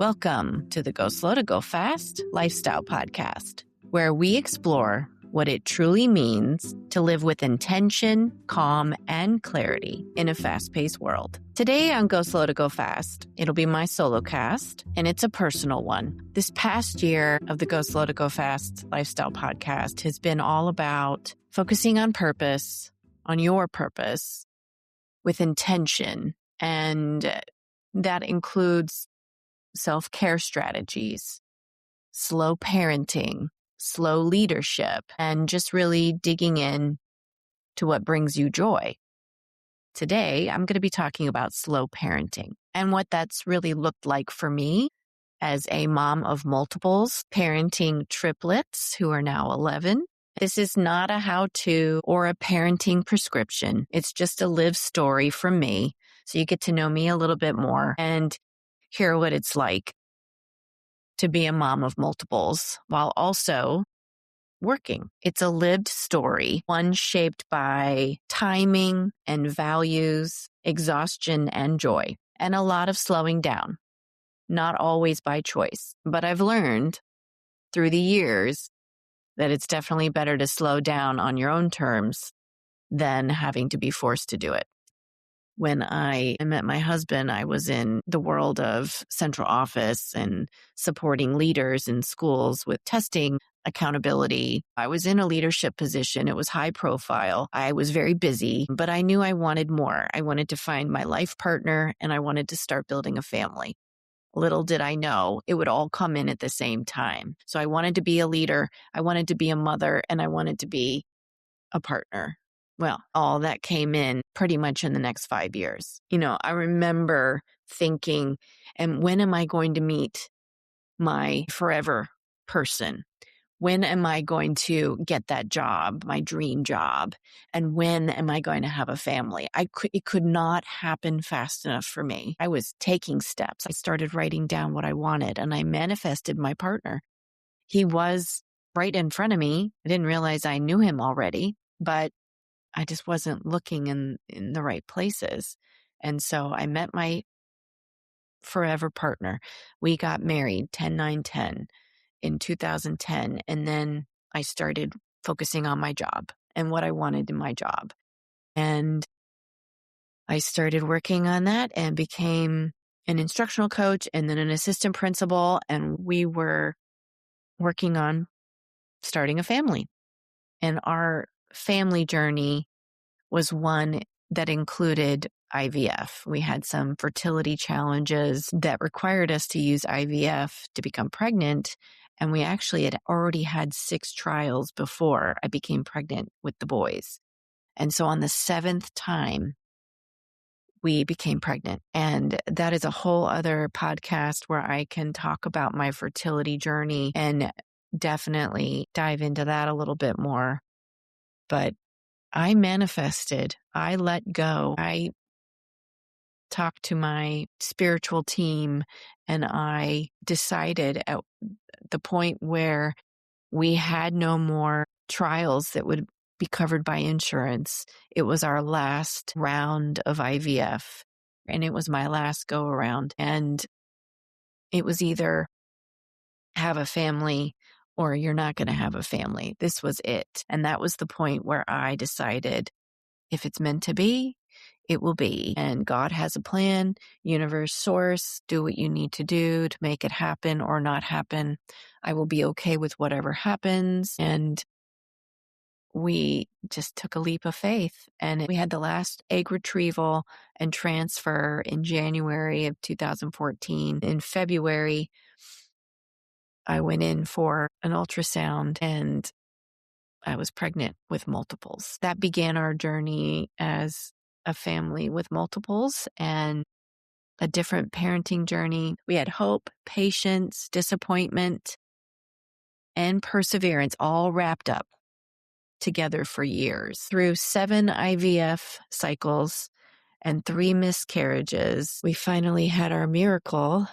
Welcome to the Go Slow to Go Fast lifestyle podcast, where we explore what it truly means to live with intention, calm, and clarity in a fast-paced world. Today on Go Slow to Go Fast, it'll be my solo cast, and it's a personal one. This past year of the Go Slow to Go Fast lifestyle podcast has been all about focusing on purpose, on your purpose, with intention, and that includes self-care strategies, slow parenting, slow leadership, and just really digging in to what brings you joy. Today, I'm going to be talking about slow parenting and what that's really looked like for me as a mom of multiples, parenting triplets who are now 11. This is not a how-to or a parenting prescription. It's just a live story from me. So you get to know me a little bit more and hear what it's like to be a mom of multiples while also working. It's a lived story, one shaped by timing and values, exhaustion and joy, and a lot of slowing down. Not always by choice, but I've learned through the years that it's definitely better to slow down on your own terms than having to be forced to do it. When I met my husband, I was in the world of central office and supporting leaders in schools with testing, accountability. I was in a leadership position. It was high profile. I was very busy, but I knew I wanted more. I wanted to find my life partner and I wanted to start building a family. Little did I know it would all come in at the same time. So I wanted to be a leader. I wanted to be a mother and I wanted to be a partner. Well, all that came in pretty much in the next 5 years. I remember thinking, and when am I going to meet my forever person? When am I going to get that job, my dream job? And when am I going to have a family? It could not happen fast enough for me. I was taking steps. I started writing down what I wanted and I manifested my partner. He was right in front of me. I didn't realize I knew him already, but I just wasn't looking in the right places. And so I met my forever partner. We got married 10/9/10 in 2010. And then I started focusing on my job and what I wanted in my job. And I started working on that and became an instructional coach and then an assistant principal. And we were working on starting a family. And our family journey was one that included IVF. We had some fertility challenges that required us to use IVF to become pregnant. And we actually had already had 6 trials before I became pregnant with the boys. And so on the 7th time, we became pregnant. And that is a whole other podcast where I can talk about my fertility journey and definitely dive into that a little bit more. But I manifested, I let go, I talked to my spiritual team, and I decided at the point where we had no more trials that would be covered by insurance. It was our last round of IVF, and it was my last go around. And it was either have a family or you're not going to have a family. This was it. And that was the point where I decided if it's meant to be, it will be. And God has a plan, universe, source, do what you need to do to make it happen or not happen. I will be okay with whatever happens. And we just took a leap of faith. And we had the last egg retrieval and transfer in January of 2014. In February, I went in for an ultrasound and I was pregnant with multiples. That began our journey as a family with multiples and a different parenting journey. We had hope, patience, disappointment, and perseverance all wrapped up together for years. Through 7 IVF cycles and 3 miscarriages, we finally had our miracle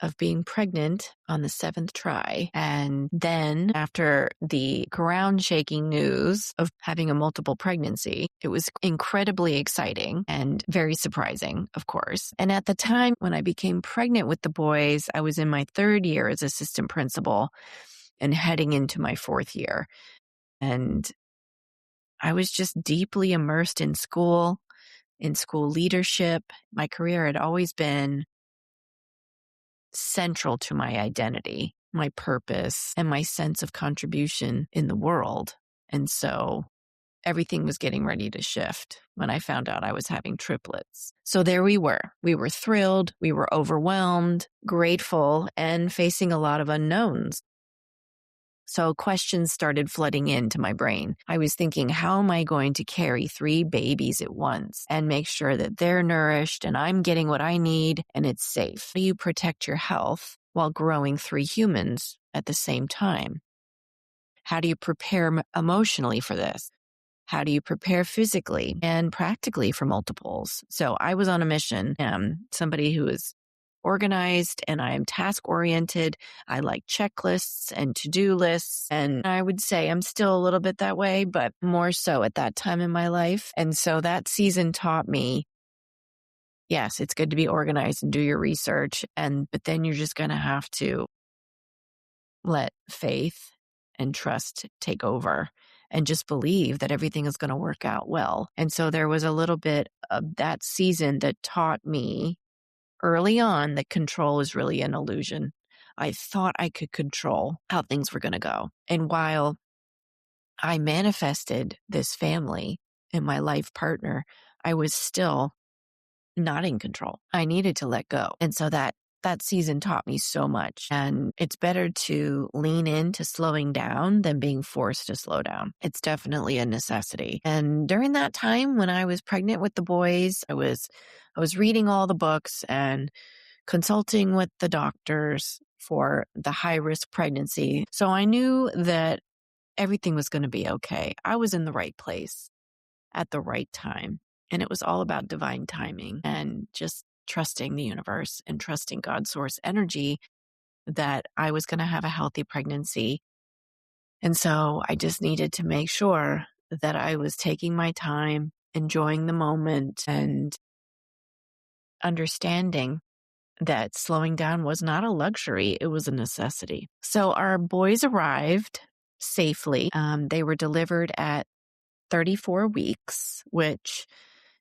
of being pregnant on the 7th try. And then after the ground shaking news of having a multiple pregnancy, it was incredibly exciting and very surprising, of course. And at the time when I became pregnant with the boys, I was in my 3rd year as assistant principal and heading into my 4th year. And I was just deeply immersed in school leadership. My career had always been central to my identity, my purpose, and my sense of contribution in the world. And so everything was getting ready to shift when I found out I was having triplets. So there we were. We were thrilled, we were overwhelmed, grateful, and facing a lot of unknowns. So questions started flooding into my brain. I was thinking, how am I going to carry 3 babies at once and make sure that they're nourished and I'm getting what I need and it's safe? How do you protect your health while growing 3 humans at the same time? How do you prepare emotionally for this? How do you prepare physically and practically for multiples? So I was on a mission. Somebody who is organized and I am task oriented. I like checklists and to-do lists. And I would say I'm still a little bit that way, but more so at that time in my life. And so that season taught me, yes, it's good to be organized and do your research. But then you're just going to have to let faith and trust take over and just believe that everything is going to work out well. And so there was a little bit of that season that taught me early on that control is really an illusion. I thought I could control how things were going to go. And while I manifested this family and my life partner, I was still not in control. I needed to let go. And so that season taught me so much. And it's better to lean into slowing down than being forced to slow down. It's definitely a necessity. And during that time when I was pregnant with the boys, I was reading all the books and consulting with the doctors for the high-risk pregnancy. So I knew that everything was going to be okay. I was in the right place at the right time. And it was all about divine timing and just trusting the universe and trusting God's source energy that I was going to have a healthy pregnancy. And so I just needed to make sure that I was taking my time, enjoying the moment, and understanding that slowing down was not a luxury, it was a necessity. So our boys arrived safely. They were delivered at 34 weeks, which,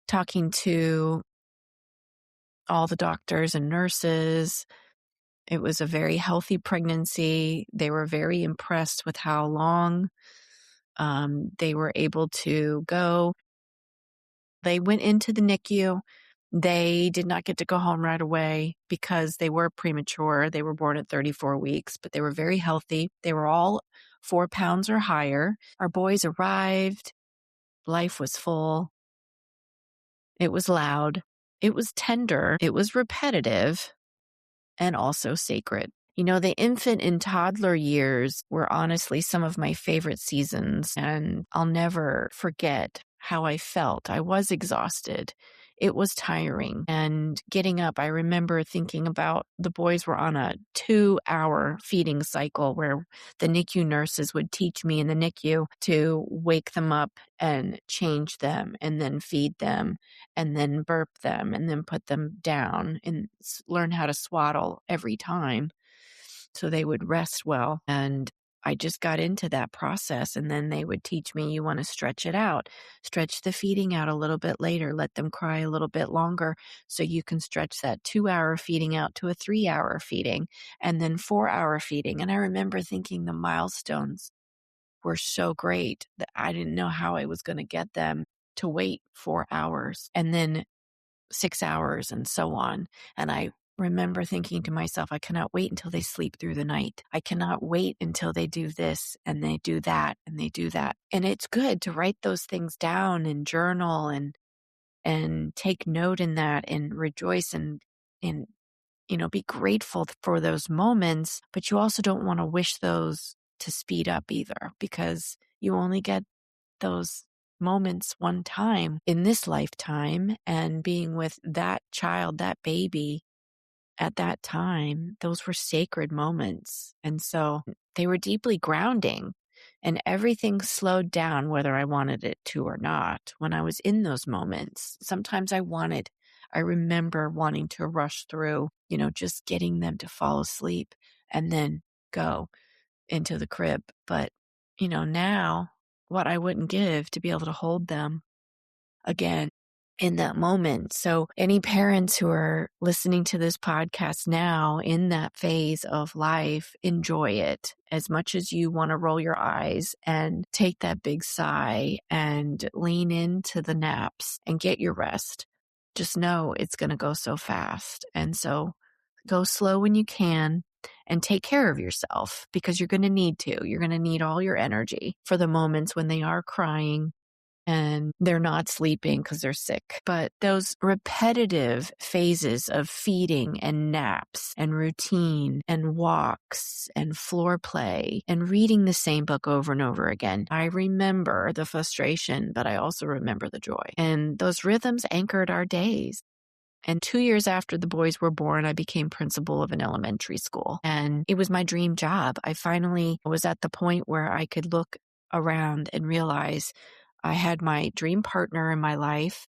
talking to all the doctors and nurses, it was a very healthy pregnancy. They were very impressed with how long they were able to go. They went into the NICU. They did not get to go home right away because they were premature. They were born at 34 weeks, but they were very healthy. They were all 4 pounds or higher. Our boys arrived. Life was full. It was loud. It was tender. It was repetitive and also sacred. You know, the infant and toddler years were honestly some of my favorite seasons, and I'll never forget how I felt. I was exhausted. It was tiring. And getting up, I remember thinking about the boys were on a 2-hour feeding cycle where the NICU nurses would teach me in the NICU to wake them up and change them and then feed them and then burp them and then put them down and learn how to swaddle every time so they would rest well. And I just got into that process. And then they would teach me, you want to stretch it out, stretch the feeding out a little bit later, let them cry a little bit longer so you can stretch that 2-hour feeding out to a 3-hour feeding and then 4-hour feeding. And I remember thinking the milestones were so great that I didn't know how I was going to get them to wait 4 hours and then 6 hours and so on. And I remember thinking to myself, I cannot wait until they sleep through the night. I cannot wait until they do this and they do that and they do that. And it's good to write those things down and journal and take note in that and rejoice and be grateful for those moments. But you also don't want to wish those to speed up either, because you only get those moments one time in this lifetime, and being with that child, that baby, at that time, those were sacred moments. And so they were deeply grounding, and everything slowed down whether I wanted it to or not. When I was in those moments, sometimes I remember wanting to rush through, just getting them to fall asleep and then go into the crib. But, now what I wouldn't give to be able to hold them again in that moment. So any parents who are listening to this podcast now in that phase of life, enjoy it as much as you want to roll your eyes and take that big sigh and lean into the naps and get your rest. Just know it's going to go so fast. And so go slow when you can and take care of yourself, because you're going to need to. You're going to need all your energy for the moments when they are crying and they're not sleeping because they're sick. But those repetitive phases of feeding and naps and routine and walks and floor play and reading the same book over and over again, I remember the frustration, but I also remember the joy. And those rhythms anchored our days. And 2 years after the boys were born, I became principal of an elementary school. And it was my dream job. I finally was at the point where I could look around and realize I had my dream partner in my life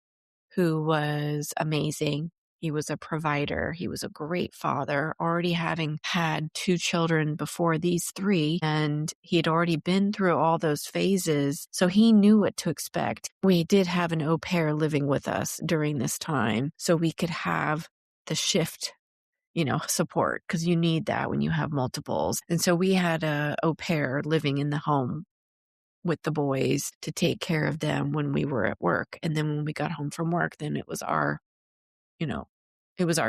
who was amazing. He was a provider. He was a great father, already having had 2 children before these 3, and he had already been through all those phases, so he knew what to expect. We did have an au pair living with us during this time, so we could have the shift, support, because you need that when you have multiples. And so we had a au pair living in the home with the boys to take care of them when we were at work. And then when we got home from work, then it was our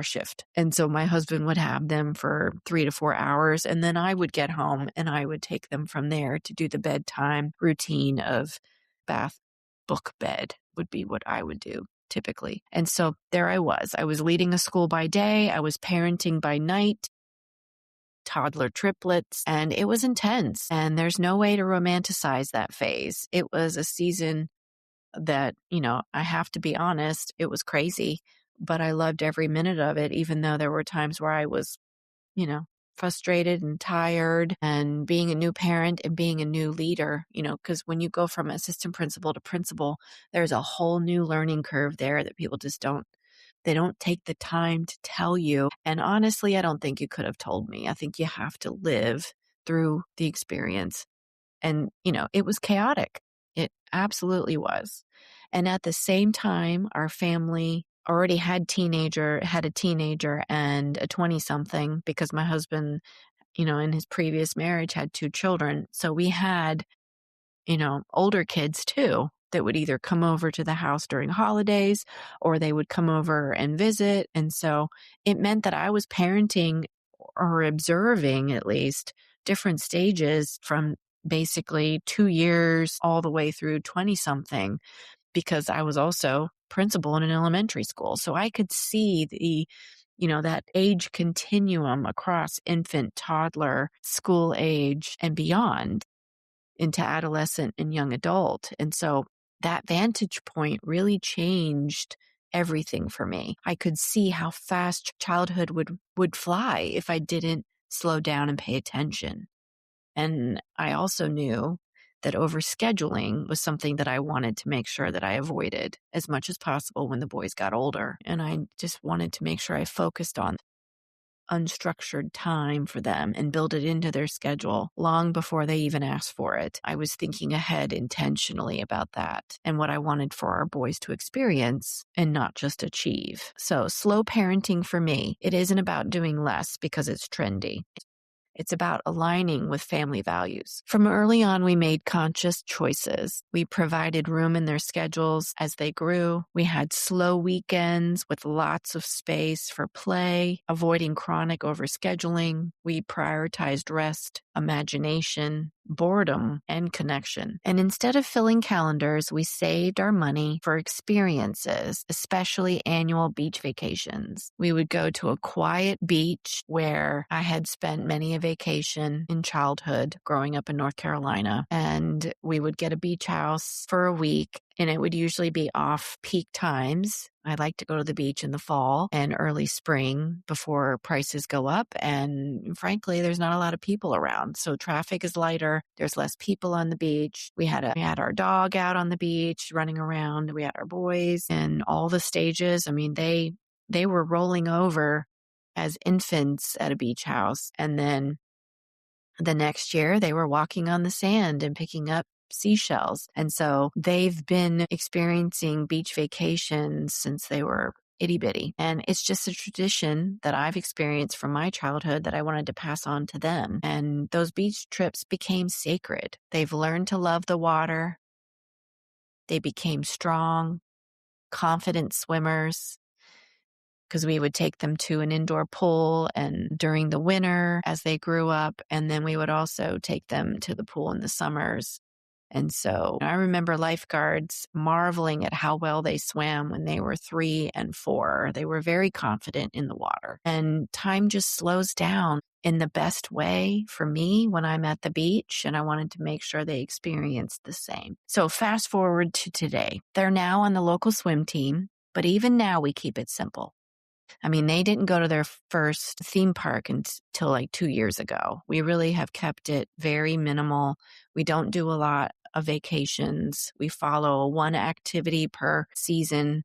shift. And so my husband would have them for 3 to 4 hours. And then I would get home and I would take them from there to do the bedtime routine of bath, book, bed would be what I would do typically. And so there I was leading a school by day. I was parenting by night, toddler triplets, and it was intense. And there's no way to romanticize that phase. It was a season that, I have to be honest, it was crazy, but I loved every minute of it, even though there were times where I was, frustrated and tired, and being a new parent and being a new leader, because when you go from assistant principal to principal, there's a whole new learning curve there that people just don't take the time to tell you. And honestly, I don't think you could have told me. I think you have to live through the experience. And, it was chaotic. It absolutely was. And at the same time, our family already had a teenager and a 20-something, because my husband, in his previous marriage had 2 children. So we had, older kids too, that would either come over to the house during holidays or they would come over and visit. And so it meant that I was parenting, or observing at least, different stages from basically 2 years all the way through 20-something, because I was also principal in an elementary school. So I could see that age continuum across infant, toddler, school age, and beyond into adolescent and young adult. And so that vantage point really changed everything for me. I could see how fast childhood would fly if I didn't slow down and pay attention. And I also knew that overscheduling was something that I wanted to make sure that I avoided as much as possible when the boys got older. And I just wanted to make sure I focused on unstructured time for them and build it into their schedule long before they even asked for it. I was thinking ahead intentionally about that and what I wanted for our boys to experience and not just achieve. So slow parenting for me, it isn't about doing less because it's trendy. It's about aligning with family values. From early on, we made conscious choices. We provided room in their schedules as they grew. We had slow weekends with lots of space for play, avoiding chronic overscheduling. We prioritized rest, imagination, boredom, and connection. And instead of filling calendars, we saved our money for experiences, especially annual beach vacations. We would go to a quiet beach where I had spent many a vacation in childhood growing up in North Carolina, and we would get a beach house for a week and it would usually be off peak times. I like to go to the beach in the fall and early spring before prices go up. And frankly, there's not a lot of people around. So traffic is lighter. There's less people on the beach. We had our dog out on the beach running around. We had our boys in all the stages. I mean, they were rolling over as infants at a beach house. And then the next year they were walking on the sand and picking up seashells. And so they've been experiencing beach vacations since they were itty bitty. And it's just a tradition that I've experienced from my childhood that I wanted to pass on to them. And those beach trips became sacred. They've learned to love the water. They became strong, confident swimmers, because we would take them to an indoor pool and during the winter as they grew up. And then we would also take them to the pool in the summers. And so I remember lifeguards marveling at how well they swam when they were 3 and 4. They were very confident in the water. And time just slows down in the best way for me when I'm at the beach, and I wanted to make sure they experienced the same. So fast forward to today. They're now on the local swim team, but even now we keep it simple. I mean, they didn't go to their first theme park until like 2 years ago. We really have kept it very minimal. We don't do a lot of vacations. We follow one activity per season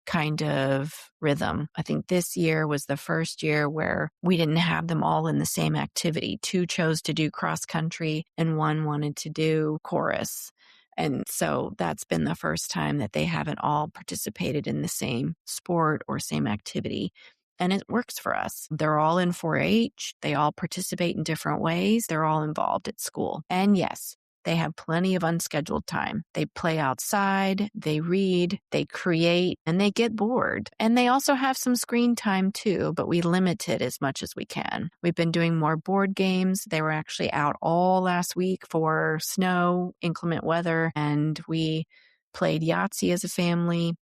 kind of rhythm. I think this year was the first year where we didn't have them all in the same activity. 2 chose to do cross country and 1 wanted to do chorus. And so that's been the first time that they haven't all participated in the same sport or same activity. And it works for us. They're all in 4-H. They all participate in different ways. They're all involved at school. And yes, they have plenty of unscheduled time. They play outside, they read, they create, and they get bored. And they also have some screen time too, but we limit it as much as we can. We've been doing more board games. They were actually out all last week for snow, inclement weather, and we played Yahtzee as a family.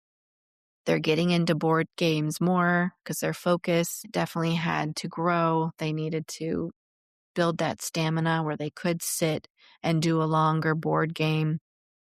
They're getting into board games more because their focus definitely had to grow. They needed to build that stamina where they could sit and do a longer board game.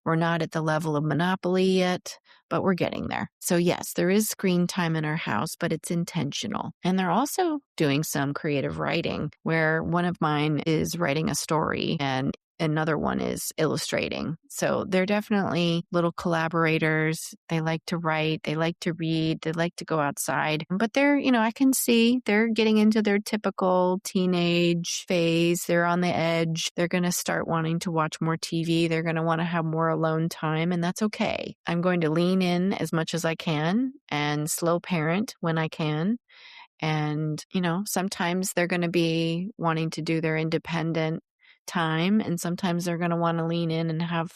We're not at the level of Monopoly yet, but we're getting there. So yes, there is screen time in our house, but it's intentional. And they're also doing some creative writing where one of mine is writing a story and another one is illustrating. So they're definitely little collaborators. They like to write. They like to read. They like to go outside. But they're, I can see they're getting into their typical teenage phase. They're on the edge. They're going to start wanting to watch more TV. They're going to want to have more alone time, and that's okay. I'm going to lean in as much as I can and slow parent when I can. And, sometimes they're going to be wanting to do their independent time, and sometimes they're going to want to lean in and have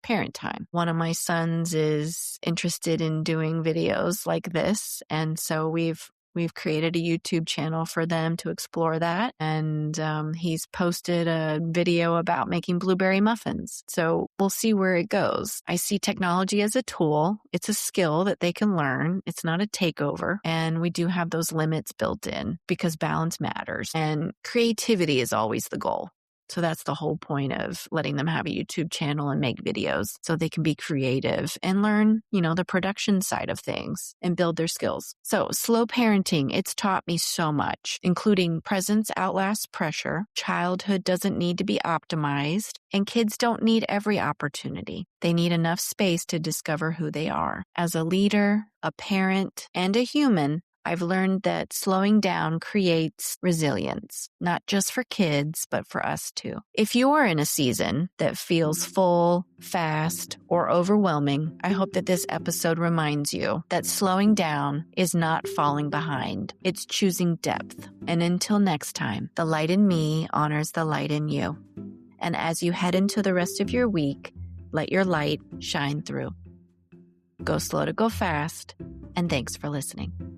parent time. One of my sons is interested in doing videos like this, and so we've created a YouTube channel for them to explore that, and he's posted a video about making blueberry muffins. So we'll see where it goes. I see technology as a tool. It's a skill that they can learn. It's not a takeover, and we do have those limits built in because balance matters, and creativity is always the goal. So that's the whole point of letting them have a YouTube channel and make videos so they can be creative and learn, the production side of things and build their skills. So slow parenting, it's taught me so much, including presence outlasts pressure. Childhood doesn't need to be optimized, and kids don't need every opportunity. They need enough space to discover who they are. As a leader, a parent, and a human, I've learned that slowing down creates resilience, not just for kids, but for us too. If you're in a season that feels full, fast, or overwhelming, I hope that this episode reminds you that slowing down is not falling behind. It's choosing depth. And until next time, the light in me honors the light in you. And as you head into the rest of your week, let your light shine through. Go slow to go fast, and thanks for listening.